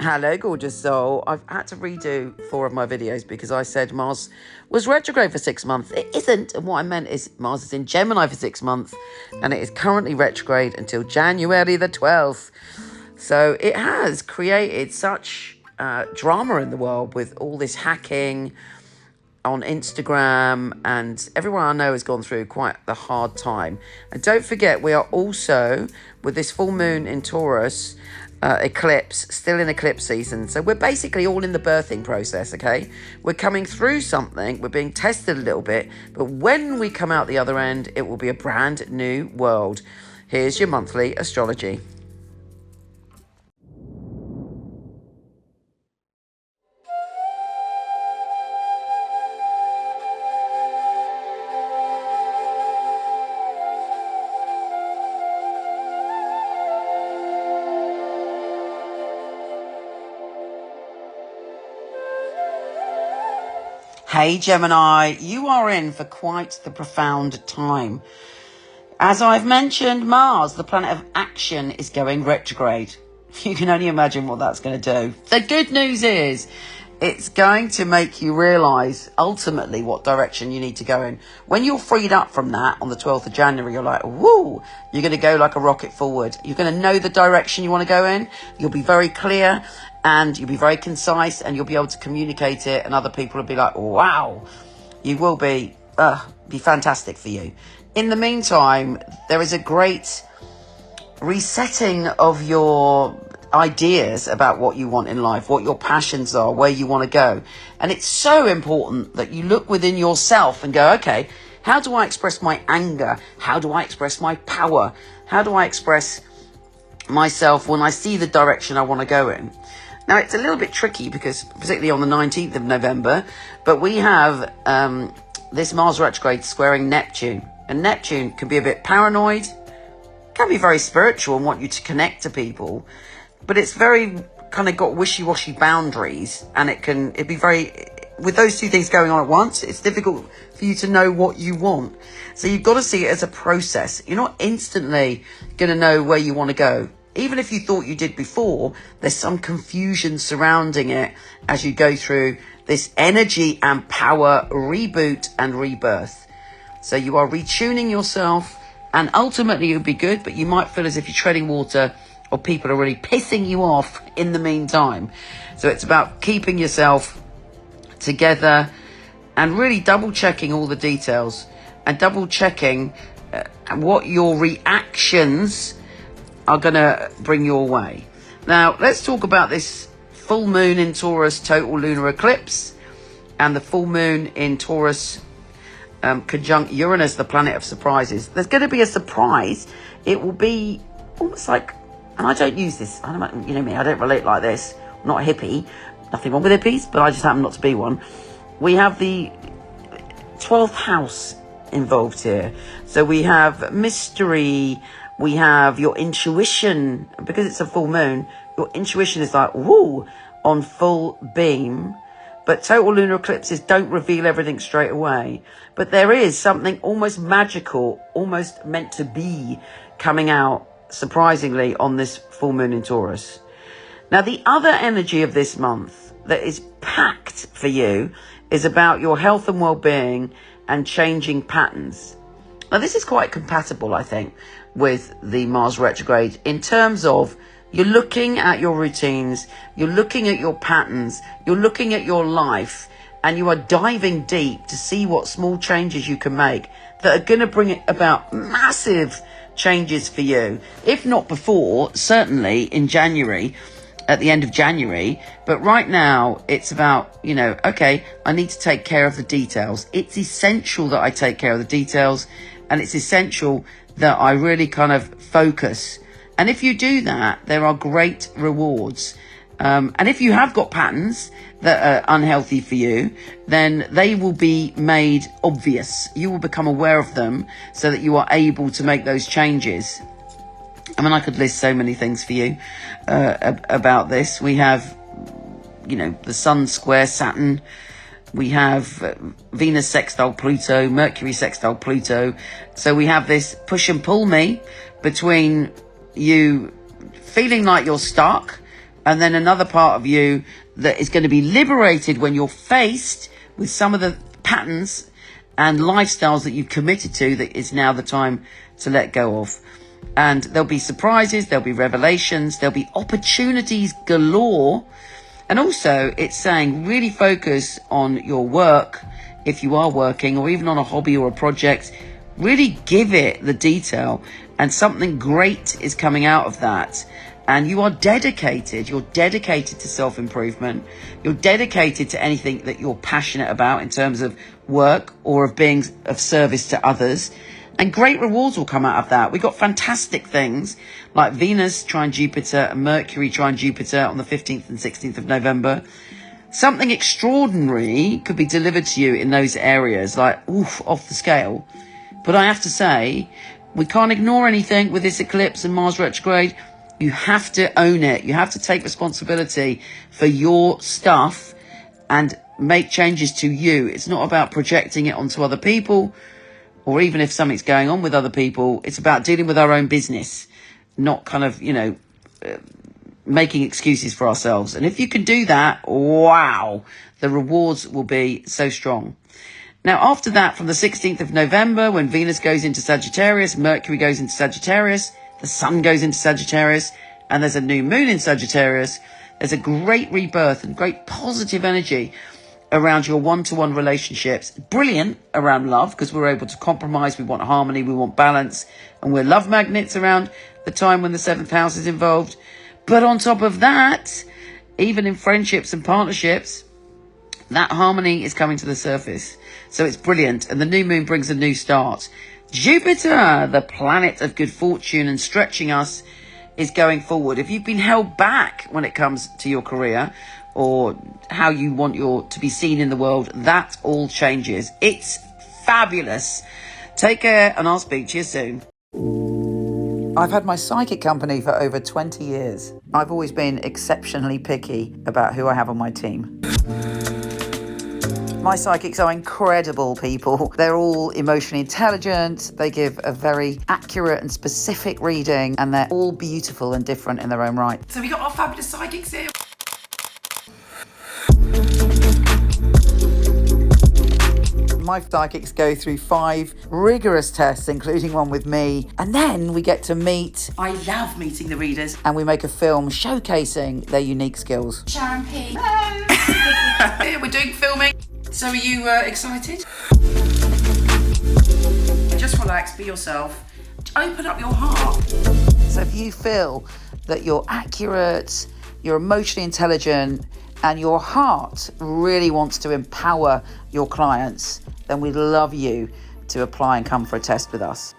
Hello, gorgeous soul. I've had to redo 4 of my videos because I said Mars was retrograde for 6 months. It isn't. And what I meant is Mars is in Gemini for 6 months and it is currently retrograde until January the 12th. So it has created such drama in the world with all this hacking on Instagram, and everyone I know has gone through quite the hard time. And don't forget, we are also, with this full moon in Taurus, eclipse, still in eclipse season. So we're basically all in the birthing process, okay? We're coming through something, we're being tested a little bit, but when we come out the other end, it will be a brand new world. Here's your monthly astrology. Hey Gemini, you are in for quite the profound time. As I've mentioned, Mars, the planet of action, is going retrograde. You can only imagine what that's going to do. The good news is it's going to make you realise ultimately what direction you need to go in. When you're freed up from that on the 12th of January, you're like, woo, you're going to go like a rocket forward. You're going to know the direction you want to go in. You'll be very clear. And you'll be very concise and you'll be able to communicate it, and other people will be like, wow, you will be fantastic for you. In the meantime, there is a great resetting of your ideas about what you want in life, what your passions are, where you want to go. And it's so important that you look within yourself and go, okay, how do I express my anger? How do I express my power? How do I express myself when I see the direction I want to go in? Now, it's a little bit tricky because, particularly on the 19th of November, but we have this Mars retrograde squaring Neptune. And Neptune can be a bit paranoid, can be very spiritual and want you to connect to people, but it's very kind of got wishy-washy boundaries, and it'd be very, with those two things going on at once, it's difficult for you to know what you want. So you've got to see it as a process. You're not instantly going to know where you want to go. Even if you thought you did before, there's some confusion surrounding it as you go through this energy and power reboot and rebirth. So you are retuning yourself, and ultimately it'll be good, but you might feel as if you're treading water or people are really pissing you off in the meantime. So it's about keeping yourself together and really double checking all the details and double checking what your reactions are going to bring your way. Now, let's talk about this full moon in Taurus total lunar eclipse and the full moon in Taurus conjunct Uranus, the planet of surprises. There's going to be a surprise. It will be almost like, and I don't use this, I don't, you know me, I don't relate like this. I'm not a hippie, nothing wrong with hippies, but I just happen not to be one. We have the 12th house involved here. So we have mystery, we have your intuition. Because it's a full moon, your intuition is like, woo, on full beam. But total lunar eclipses don't reveal everything straight away. But there is something almost magical, almost meant to be, coming out, surprisingly, on this full moon in Taurus. Now, the other energy of this month that is packed for you is about your health and well-being and changing patterns. Now, this is quite compatible, I think, with the Mars retrograde in terms of you're looking at your routines, you're looking at your patterns, you're looking at your life, and you are diving deep to see what small changes you can make that are going to bring about massive changes for you. If not before, certainly in January, at the end of January. But right now it's about, okay, I need to take care of the details. It's essential that I take care of the details, and it's essential that I really kind of focus. And if you do that, there are great rewards. And if you have got patterns that are unhealthy for you, then they will be made obvious. You will become aware of them so that you are able to make those changes. I mean, I could list so many things for you about this. We have, the Sun square Saturn. We have Venus sextile Pluto, Mercury sextile Pluto. So we have this push and pull me between you feeling like you're stuck, And then another part of you that is going to be liberated when you're faced with some of the patterns and lifestyles that you've committed to, that is now the time to let go of. And there'll be surprises, there'll be revelations, there'll be opportunities galore. And also it's saying really focus on your work if you are working, or even on a hobby or a project. Really give it the detail, and something great is coming out of that. And you are dedicated. You're dedicated to self-improvement. You're dedicated to anything that you're passionate about in terms of work or of being of service to others. And great rewards will come out of that. We've got fantastic things like Venus trine Jupiter and Mercury trine Jupiter on the 15th and 16th of November. Something extraordinary could be delivered to you in those areas, like, oof, off the scale. But I have to say, we can't ignore anything with this eclipse and Mars retrograde. You have to own it. You have to take responsibility for your stuff and make changes to you. It's not about projecting it onto other people, or even if something's going on with other people. It's about dealing with our own business, not kind of, making excuses for ourselves. And if you can do that, wow, the rewards will be so strong. Now, after that, from the 16th of November, when Venus goes into Sagittarius, Mercury goes into Sagittarius, the sun goes into Sagittarius, and there's a new moon in Sagittarius, there's a great rebirth and great positive energy around your one-to-one relationships. Brilliant around love, because we're able to compromise, we want harmony, we want balance, and we're love magnets around the time when the 7th house is involved. But on top of that, even in friendships and partnerships, that harmony is coming to the surface. So it's brilliant, and the new moon brings a new start. Jupiter, the planet of good fortune and stretching us, is going forward. If you've been held back when it comes to your career or how you want to be seen in the world, that all changes. It's fabulous. Take care, and I'll speak to you soon. I've had my psychic company for over 20 years. I've always been exceptionally picky about who I have on my team. My psychics are incredible people. They're all emotionally intelligent. They give a very accurate and specific reading, and they're all beautiful and different in their own right. So we got our fabulous psychics here. My psychics go through 5 rigorous tests, including one with me, and then we get to meet. I love meeting the readers. And we make a film showcasing their unique skills. Sharon P. Hello. We're doing filming. So are you excited? Just relax, be yourself. Open up your heart. So if you feel that you're accurate, you're emotionally intelligent, and your heart really wants to empower your clients, then we'd love you to apply and come for a test with us.